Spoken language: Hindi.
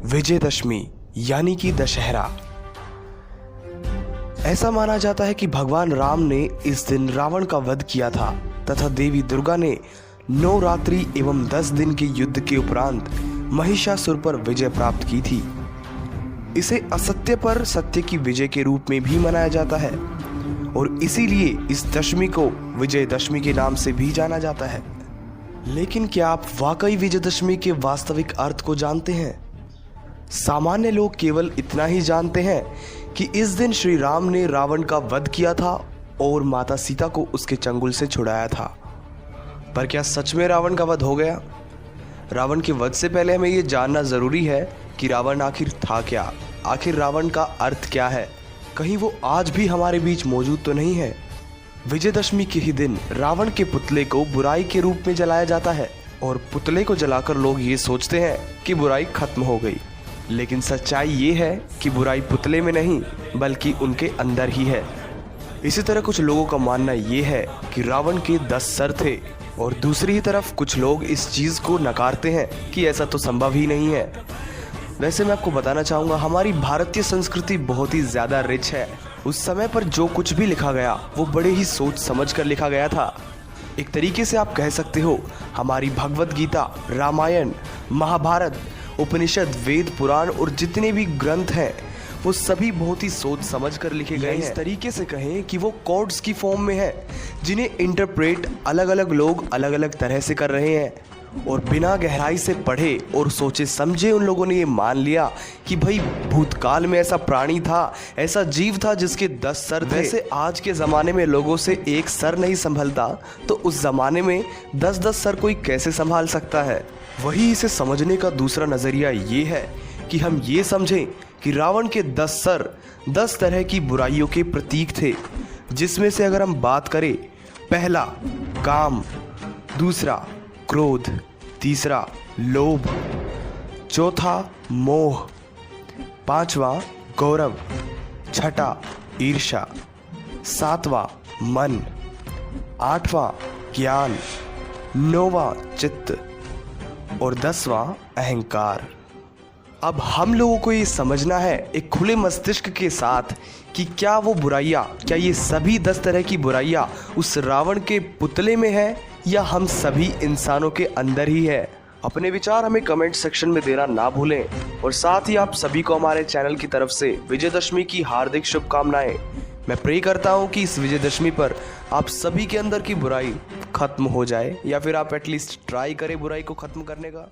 विजयदशमी यानी कि दशहरा। ऐसा माना जाता है कि भगवान राम ने इस दिन रावण का वध किया था तथा देवी दुर्गा ने 9 रात्रि एवं 10 दिन के युद्ध के उपरांत महिषासुर पर विजय प्राप्त की थी। इसे असत्य पर सत्य की विजय के रूप में भी मनाया जाता है और इसीलिए इस दशमी को विजयदशमी के नाम से भी जाना जाता है। लेकिन क्या आप वाकई विजयदशमी के वास्तविक अर्थ को जानते हैं? सामान्य लोग केवल इतना ही जानते हैं कि इस दिन श्री राम ने रावण का वध किया था और माता सीता को उसके चंगुल से छुड़ाया था। पर क्या सच में रावण का वध हो गया? रावण के वध से पहले हमें यह जानना जरूरी है कि रावण आखिर था क्या, आखिर रावण का अर्थ क्या है। कहीं वो आज भी हमारे बीच मौजूद तो नहीं है? विजयदशमी के ही दिन रावण के पुतले को बुराई के रूप में जलाया जाता है और पुतले को जलाकर लोग ये सोचते हैं कि बुराई खत्म हो गई। लेकिन सच्चाई ये है कि बुराई पुतले में नहीं बल्कि उनके अंदर ही है। इसी तरह कुछ लोगों का मानना ये है कि रावण के 10 सर थे और दूसरी ही तरफ कुछ लोग इस चीज़ को नकारते हैं कि ऐसा तो संभव ही नहीं है। वैसे मैं आपको बताना चाहूँगा, हमारी भारतीय संस्कृति बहुत ही ज़्यादा रिच है। उस समय पर जो कुछ भी लिखा गया वो बड़े ही सोच समझ कर लिखा गया था। एक तरीके से आप कह सकते हो हमारी भगवत गीता, रामायण, महाभारत, उपनिषद, वेद, पुराण और जितने भी ग्रंथ हैं वो सभी बहुत ही सोच समझ कर लिखे गए हैं। इस तरीके से कहें कि वो कोड्स की फॉर्म में है जिन्हें इंटरप्रेट अलग अलग लोग अलग अलग तरह से कर रहे हैं और बिना गहराई से पढ़े और सोचे समझे उन लोगों ने ये मान लिया कि भाई भूतकाल में ऐसा प्राणी था, ऐसा जीव था जिसके 10 सर थे। वैसे आज के ज़माने में लोगों से एक सर नहीं संभलता तो उस ज़माने में 10-10 सर कोई कैसे संभाल सकता है। वही इसे समझने का दूसरा नज़रिया ये है कि हम ये समझें कि रावण के 10 सर 10 तरह की बुराइयों के प्रतीक थे, जिसमें से अगर हम बात करें, पहला काम, दूसरा क्रोध, तीसरा लोभ, चौथा मोह, पांचवा गौरव, छठा ईर्ष्या, सातवां मन, आठवां ज्ञान, नौवां चित्त और 10वां अहंकार। अब हम लोगों को ये समझना है एक खुले मस्तिष्क के साथ कि क्या वो बुराइयाँ, क्या ये सभी 10 तरह की बुराइयाँ उस रावण के पुतले में है या हम सभी इंसानों के अंदर ही है। अपने विचार हमें कमेंट सेक्शन में देना ना भूलें और साथ ही आप सभी को हमारे चैनल की तरफ से विजयदशमी की हार्दिक शुभकामनाएं। मैं प्रे करता हूं कि इस विजयदशमी पर आप सभी के अंदर की बुराई खत्म हो जाए या फिर आप एटलीस्ट ट्राई करें बुराई को खत्म करने का।